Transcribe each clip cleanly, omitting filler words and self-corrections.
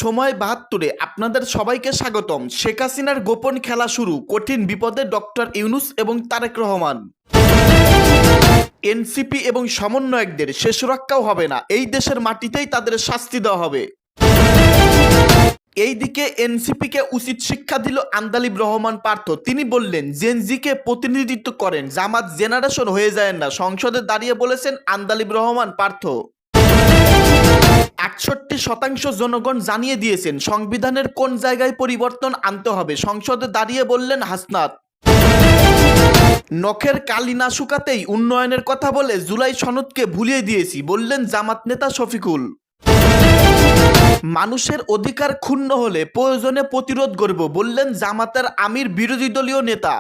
সময় ৭২-এ আপনাদের সবাইকে স্বাগতম। শেখ হাসিনার গোপন খেলা শুরু, কঠিন বিপদে ডক্টর ইউনূস এবং তারেক রহমান। এনসিপি এবং সমন্বয়কদের শেষ রক্ষাও হবে না, এই দেশের মাটিতেই তাদের শাস্তি দেওয়া হবে। এইদিকে এনসিপিকে উচিত শিক্ষা দিল আন্দালিব রহমান পার্থ। তিনি বললেন, জেনজিকে প্রতিনিধিত্ব করেন, জামাত জেনারেশন হয়ে যায় না। সংসদে দাঁড়িয়ে বলেছেন আন্দালিব রহমান পার্থ। ৬১% জনগণ জানিয়ে দিয়েছেন সংবিধানের কোন জায়গায় পরিবর্তন আনতে হবে। সংসদে দাঁড়িয়ে বললেন হাসনাত। নখের কালি না শুকাতেই উন্নয়নের কথা বলে জুলাই সনদকে ভুলিয়ে দিয়েছি, বললেন জামাত নেতা শফিকুল। মানুষের অধিকার ক্ষুণ্ণ হলে প্রয়োজনে প্রতিরোধ করব, বললেন জামাতের আমির বিরোধী দলীয় নেতা।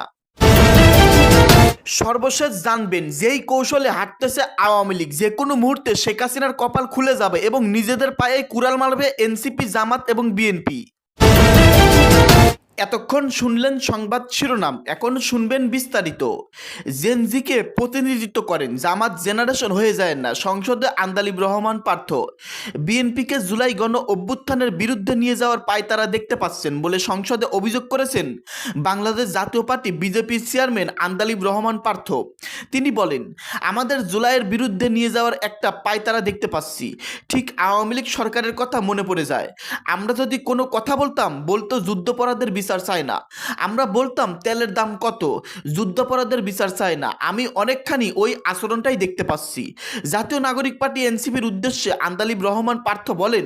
সর্বশেষ জানবেন, যেই কৌশলে হাঁটতেছে আওয়ামী লীগ, যে কোনো মুহূর্তে শেখ হাসিনার কপাল খুলে যাবে এবং নিজেদের পায়ে কুড়াল মারবে এনসিপি, জামাত এবং বিএনপি। এতক্ষণ শুনলেন সংবাদ শিরোনাম, এখন শুনবেন বিস্তারিত। জেনজিকে প্রতিনিধিত্ব করেন, জামাত জেনারেশন হয়ে যায় না। সংসদে আন্দালিব রহমান পার্থ। বিএনপিকে জুলাই গণ অভ্যুত্থানের বিরুদ্ধে নিয়ে যাওয়ার পায়তারা দেখতে পাচ্ছেন বলে সংসদে অভিযোগ করেছেন বাংলাদেশ জাতীয় পার্টি বিজেপির চেয়ারম্যান আন্দালিব রহমান পার্থ। তিনি বলেন, আমাদের জুলাইয়ের বিরুদ্ধে নিয়ে যাওয়ার একটা পায়তারা দেখতে পাচ্ছি। ঠিক আওয়ামী লীগ সরকারের কথা মনে পড়ে যায়। আমরা যদি কোনো কথা বলতো যুদ্ধাপরাধের বিচার চায় না। আমরা বলতাম তেলের দাম কত, যুদ্ধাপরাধের বিচার চায় না। আমি অনেকখানি ওই আচরণটাই দেখতে পাচ্ছি। জাতীয় নাগরিক পার্টি এনসিপির উদ্দেশ্যে আন্দালিব রহমান পার্থ বলেন,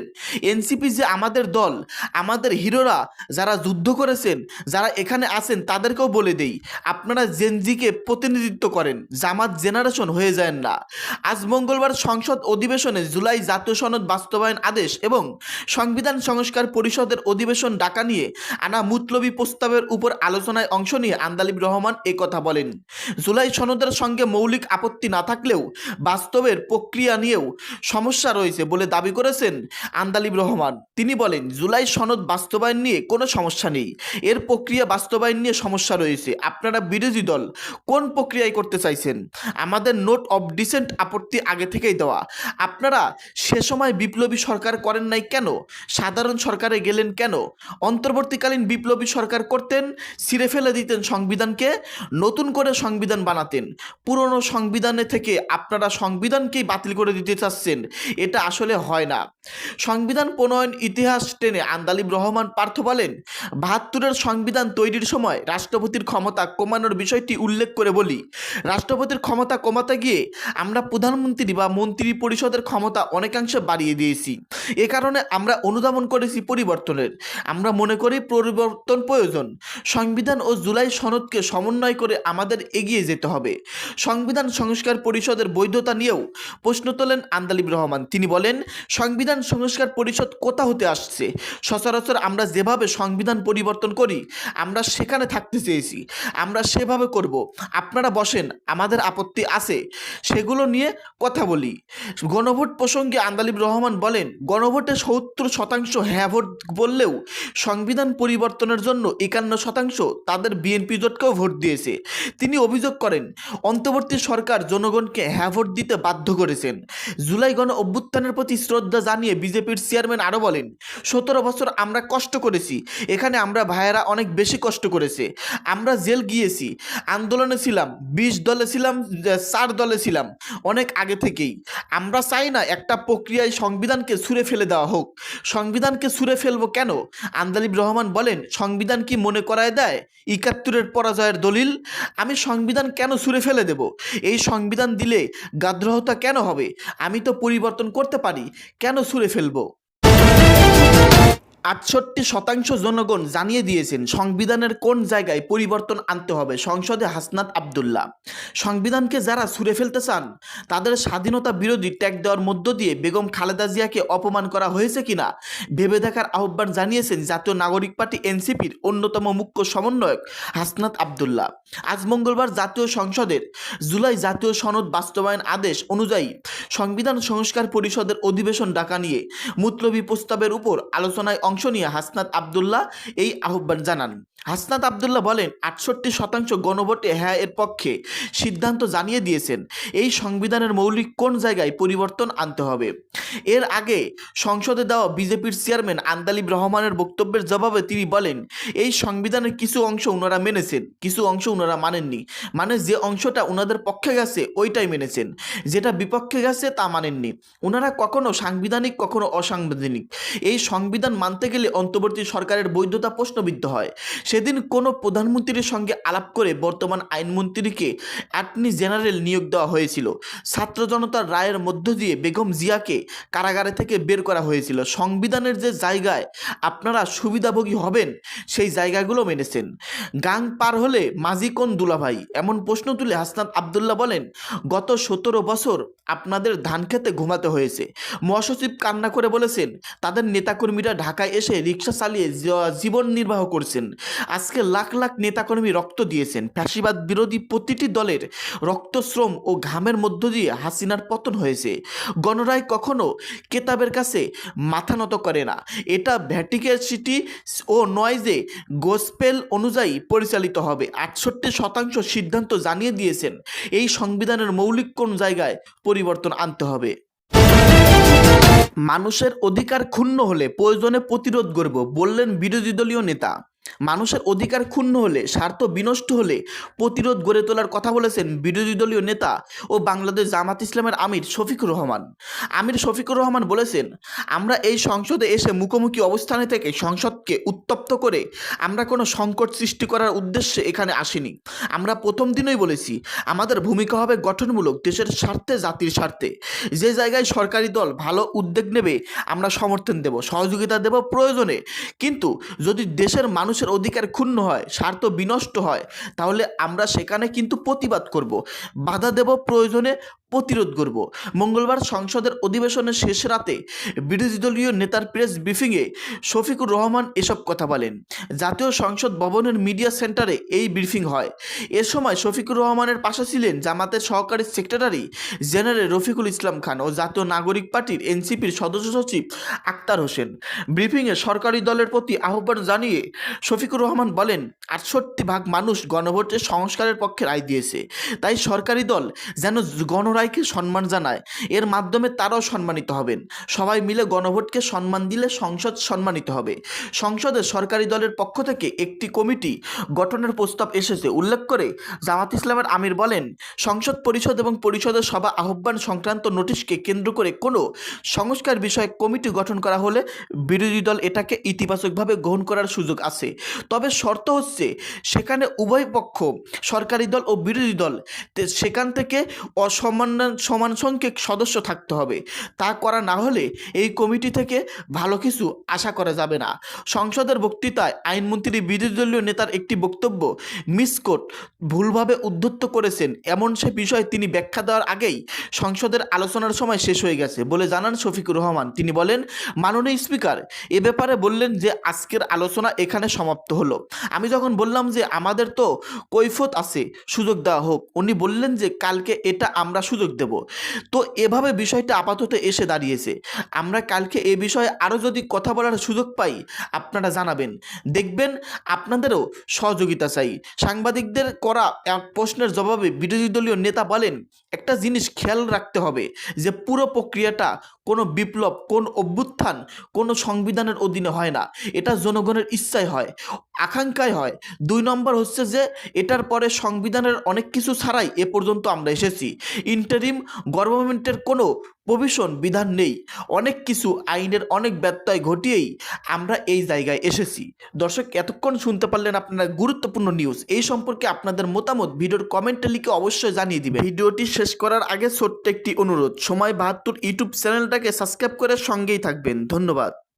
এনসিপি যে আমাদের দল, আমাদের হিরোরা যারা যুদ্ধ করেছেন, যারা এখানে আছেন তাদেরকেও বলে দেই, আপনারা জেনজিকে প্রতিনিধিত্ব করেন, জামাত জেনারেশন হয়ে যায় না। আজ মঙ্গলবার সংসদ অধিবেশনে জুলাই জাতীয় সনদ বাস্তবায়ন আদেশ এবং সংবিধান সংস্কার পরিষদের অধিবেশন ডাকা নিয়ে আনা মুতলবি প্রস্তাবের উপর আলোচনায় অংশ নিয়ে আন্দালিব রহমান একথা বলেন। জুলাই সনদের সঙ্গে মৌলিক আপত্তি না থাকলেও বাস্তবের প্রক্রিয়া নিয়েও সমস্যা রয়েছে বলে দাবি করেছেন আন্দালিব রহমান। তিনি বলেন, জুলাই সনদ বাস্তবায়ন নিয়ে কোনো সমস্যা নেই, এর প্রক্রিয়া বাস্তবায়ন নিয়ে সমস্যা রয়েছে। আপনারা বিরোধী দল কোন প্রক্রিয়ায় করতে চাইছেন? আমাদের নোট অফ ডিসেন্ট আপত্তি আগে থেকেই দেওয়া। আপনারা সে সময় বিপ্লবী সরকার করেন নাই কেন? সাধারণ সরকারে গেলেন কেন? অন্তর্বর্তীকালীন বিপ্লবী সরকার করতেন, ছিঁড়ে ফেলে দিতেন সংবিধানকে, নতুন করে সংবিধান বানাতেন। পুরনো সংবিধানে থেকে আপনারা সংবিধানকেই বাতিল করে দিতে চাচ্ছেন, এটা আসলে হয় না। সংবিধান প্রণয়ন ইতিহাস টেনে আন্দালিব রহমান পার্থ বলেন, ৭২-এর সংবিধান তৈরির সময় রাষ্ট্রপতির ক্ষমতা কমানোর বিষয়টি উল্লেখ করে বলি, রাষ্ট্রপতির ক্ষমতা কমাতে গিয়ে আমরা প্রধানমন্ত্রী বা মন্ত্রী পরিষদের ক্ষমতা অনেকাংশে বাড়িয়ে দিয়েছি। এ কারণে আমরা অনুধাবন করেছি পরিবর্তনের। আমরা মনে করি পরিবর্তন প্রয়োজন। সংবিধান ও জুলাই সনদকে সমন্বয় করে আমাদের এগিয়ে যেতে হবে। সংবিধান সংস্কার পরিষদের বৈধতা নিয়েও প্রশ্ন তোলেন আন্দালিব রহমান। তিনি বলেন, সংবিধান সংস্কার পরিষদ কোথা হতে আসছে? সচরাচর আমরা যেভাবে সংবিধান পরিবর্তন করি, আমরা সেখানে থাকতে চেয়েছি, আমরা সেভাবে করব। আপনারা বসেন, আমাদের আপত্তি আছে, সেগুলো নিয়ে কথা বলি। গণভোট প্রসঙ্গে আন্দালিব রহমান বলেন, গণভোটে ৭০% হ্যাঁ ভোট বললেও সংবিধান পরিবর্তনের জন্য ৫১% তাদের বিএনপি জোটকেও ভোট দিয়েছে। তিনি অভিযোগ করেন, অন্তর্বর্তী সরকার জনগণকে হ্যাঁ ভোট দিতে বাধ্য করেছেন। জুলাই গণ অভ্যুত্থানের প্রতি শ্রদ্ধা জানিয়ে বিজেপির চেয়ারম্যান আরও বলেন, ১৭ বছর আমরা কষ্ট করেছি, এখানে আমরা ভাইয়েরা অনেক বেশি কষ্ট করেছে। আমরা জেল গিয়েছি, আন্দোলনে ছিলাম, ২০ দলে ছিলাম, ৪ দলে ছিলাম অনেক আগে থেকেই। আমরা চাই না একটা প্রক্রিয়ায় সংবিধানকে ছুঁড়ে ফেলে দেওয়া হোক। সংবিধানকে ছুঁড়ে ফেলবো কেন? আন্দালিব রহমান বলেন, সংবিধান কি মনে করায় দেয় ৭১-এর পরাজয়ের দলিল? আমি সংবিধান কেন ছুঁড়ে ফেলে দেব? এই সংবিধান দিলে গাদ্রহতা কেন হবে? আমি তো পরিবর্তন করতে পারি, কেন ছুঁড়ে ফেলবো? ৬৮% জনগণ জানিয়ে দিয়েছেন সংবিধানের কোন জায়গায় পরিবর্তন আনতে হবে। সংসদে হাসনাত আবদুল্লাহ। সংবিধানকে যারা ছুঁড়ে ফেলতে চান, তাদের স্বাধীনতা বিরোধী ট্যাগ দেওয়ার মধ্য দিয়ে বেগম খালেদা জিয়াকে অপমান করা হয়েছে কিনা ভেবে দেখার আহ্বান জানিয়েছেন জাতীয় নাগরিক পার্টি এনসিপির অন্যতম মুখ্য সমন্বয়ক হাসনাত আবদুল্লাহ। আজ মঙ্গলবার জাতীয় সংসদের জুলাই জাতীয় সনদ বাস্তবায়ন আদেশ অনুযায়ী সংবিধান সংস্কার পরিষদের অধিবেশন ডাকা নিয়ে মুতলবি প্রস্তাবের উপর আলোচনায় অংশ নিয়ে হাসনাত আবদুল্লাহ এই আহ্বান জানান। হাসনাত আবদুল্লাহ বলেন ৬৮% গণভোটে হ্যাঁ এর পক্ষে সিদ্ধান্ত জানিয়ে দিয়েছেন এই সংবিধানের মৌলিক কোন জায়গায় পরিবর্তন আনতে হবে। এর আগে সংসদে দেওয়া বিজেপির চেয়ারম্যান আন্দালিব রহমানের বক্তব্যের জবাবে তিনি বলেন এই সংবিধানের কিছু অংশ ওনারা মেনেছেন, কিছু অংশ ওনারা মানেননি। মানে যে অংশটা ওনাদের পক্ষে গেছে ওইটাই মেনেছেন, যেটা বিপক্ষে গেছে তা মানেননি। ওনারা কখনো সাংবিধানিক কখনো অসাংবিধানিক। এই সংবিধান মানতে গেলে অন্তর্বর্তী সরকারের বৈধতা প্রশ্নবিদ্ধ হয়। সেদিন কোনো প্রধানমন্ত্রীর সঙ্গে আলাপ করে বর্তমান আইনমন্ত্রীকে অ্যাটর্নি জেনারেল নিয়োগ দেওয়া হয়েছিল। ছাত্র জনতার রায়ের মধ্য দিয়ে বেগম জিয়াকে কারাগারে থেকে বের করা হয়েছিল। সংবিধানের যে জায়গায় আপনারা সুবিধাভোগী হবেন সেই জায়গাগুলো মেনেছেন। গাং পার হলে মাঝি কোন দুলাভাই, এমন প্রশ্ন তুলে হাসনাত আবদুল্লাহ বলেন গত 17 বছর আপনাদের ধান খেতে ঘুমাতে হয়েছে। মহাসচিব কান্না করে বলেছেন তাদের নেতাকর্মীরা ঢাকায় এসে রিক্সা চালিয়ে জীবন নির্বাহ করছেন। আজকে লাখ লাখ নেতাকর্মী রক্ত দিয়েছেন। ফ্যাসিবাদ বিরোধী প্রতিটি দলের রক্ত, শ্রম ও ঘামের মধ্য দিয়ে হাসিনার পতন হয়েছে। গণরায় কখনো কেতাবের কাছে মাথা নত করে না। এটা ভ্যাটিকান ও নয় যে গোসপেল অনুযায়ী পরিচালিত হবে। ৬৮% সিদ্ধান্ত জানিয়ে দিয়েছেন এই সংবিধানের মৌলিক কোন জায়গায় পরিবর্তন আনতে হবে। মানুষের অধিকার ক্ষুণ্ণ হলে প্রয়োজনে প্রতিরোধ করব বললেন বিরোধী দলীয় নেতা। মানুষের অধিকার ক্ষুণ্ণ হলে, স্বার্থ বিনষ্ট হলে প্রতিরোধ গড়ে তোলার কথা বলেছেন বিরোধী দলীয় নেতা ও বাংলাদেশ জামাত ইসলামের আমির শফিকুর রহমান। শফিকুর রহমান বলেছেন আমরা এই সংসদে এসে মুখোমুখি অবস্থানে থেকে সংসদকে উত্তপ্ত করে আমরা কোনো সংকট সৃষ্টি করার উদ্দেশ্যে এখানে আসিনি। আমরা প্রথম দিনই বলেছি আমাদের ভূমিকা হবে গঠনমূলক, দেশের স্বার্থে, জাতির স্বার্থে। যে জায়গায় সরকারি দল ভালো উদ্যোগ নেবে আমরা সমর্থন দেব, সহযোগিতা দেব প্রয়োজনে। কিন্তু যদি দেশের মানুষের অধিকার ক্ষুণ্ণ হয়, স্বার্থ বিনষ্ট হয়, তাহলে আমরা সেখানে কিন্তু প্রতিবাদ করব, বাধা দেব, প্রয়োজনে প্রতিরোধ করব। মঙ্গলবার সংসদের অধিবেশনের শেষ রাতে বিরোধী দলীয় নেতার প্রেস ব্রিফিংয়ে শফিকুর রহমান এসব কথা বলেন। জাতীয় সংসদ ভবনের মিডিয়া সেন্টারে এই ব্রিফিং হয়। এ সময় শফিকুর রহমানের পাশে ছিলেন জামাতের সহকারী সেক্রেটারি জেনারেল রফিকুল ইসলাম খান ও জাতীয় নাগরিক পার্টির এনসিপির সদস্য সচিব আক্তার হোসেন। ব্রিফিংয়ে সরকারি দলের প্রতি আহ্বান জানিয়ে শফিকুর রহমান বলেন ৬৮% মানুষ গণভোটে সংস্কারের পক্ষে রায় দিয়েছে। তাই সরকারি দল যেন গণরায়কে সম্মান জানায়, এর মাধ্যমে তারাও সম্মানিত হবেন। সবাই মিলে গণভোটকে সম্মান দিলে সংসদ সম্মানিত হবে। সংসদে সরকারি দলের পক্ষ থেকে একটি কমিটি গঠনের প্রস্তাব এসেছে উল্লেখ করে জামাত ইসলামের আমির বলেন সংসদ পরিষদ এবং পরিষদের সভা আহ্বান সংক্রান্ত নোটিশকে কেন্দ্র করে কোনো সংস্কার বিষয়ক কমিটি গঠন করা হলে বিরোধী দল এটাকে ইতিবাচকভাবে গ্রহণ করার সুযোগ আছে। তবে শর্ত হচ্ছে সেখানে উভয় পক্ষ, সরকারি দল ও বিরোধী দল, সেখান থেকে সমান সংখ্যক সদস্য থাকতে হবে। তা করা না হলে এই কমিটি থেকে ভালো কিছু আশা করা যাবে না। সংসদের বক্তৃতায় আইনমন্ত্রী বিরোধী দলীয় নেতার একটি বক্তব্য মিসকোট ভুলভাবে উদ্ধৃত করেছেন, এমন সে বিষয়ে তিনি ব্যাখ্যা দেওয়ার আগেই সংসদের আলোচনার সময় শেষ হয়ে গেছে বলে জানান শফিকুর রহমান। তিনি বলেন মাননীয় স্পিকার এ ব্যাপারে বললেন যে আজকের আলোচনা এখানে সমাপ্ত হলো। আমি যখন বললাম যে আমাদের তো কৈফিয়ত আছে, সুযোগ দেওয়া হোক, উনি বললেন যে কালকে এটা আমরা সুযোগ দেব। তো এভাবে বিষয়টা আপাতত এসে দাঁড়িয়েছে। আমরা কালকে এ বিষয়ে আরও যদি কথা বলার সুযোগ পাই আপনারা জানাবেন, দেখবেন আপনাদেরও সহযোগিতা চাই। সাংবাদিকদের করা এক প্রশ্নের জবাবে বিরোধী দলীয় নেতা বলেন একটা জিনিস খেয়াল রাখতে হবে যে পুরো প্রক্রিয়াটা কোনো বিপ্লব, কোন অভ্যুত্থান, কোনো সংবিধানের অধীনে হয় না। এটা জনগণের ইচ্ছায় হয়, আকাঙ্ক্ষায় হয়। ২ নম্বর হচ্ছে যে এটার পরে সংবিধানের অনেক কিছু ছাড়াই এ পর্যন্ত আমরা এসেছি। ইন্টারিম গভর্নমেন্টের কোনো প্রভিশন বিধান নেই, অনেক কিছু আইনের অনেক ব্যত্যয় ঘটিয়েই আমরা এই জায়গায় এসেছি। দর্শক এতক্ষণ শুনতে পারলেন আপনারা গুরুত্বপূর্ণ নিউজ। এই সম্পর্কে আপনাদের মতামত ভিডিওর কমেন্টে লিখে অবশ্যই জানিয়ে দিবেন। ভিডিওটি শেষ করার আগে ছোট্ট একটি অনুরোধ, সময় ৭২ ইউটিউব চ্যানেলটাকে সাবস্ক্রাইব করে সঙ্গেই থাকবেন। ধন্যবাদ।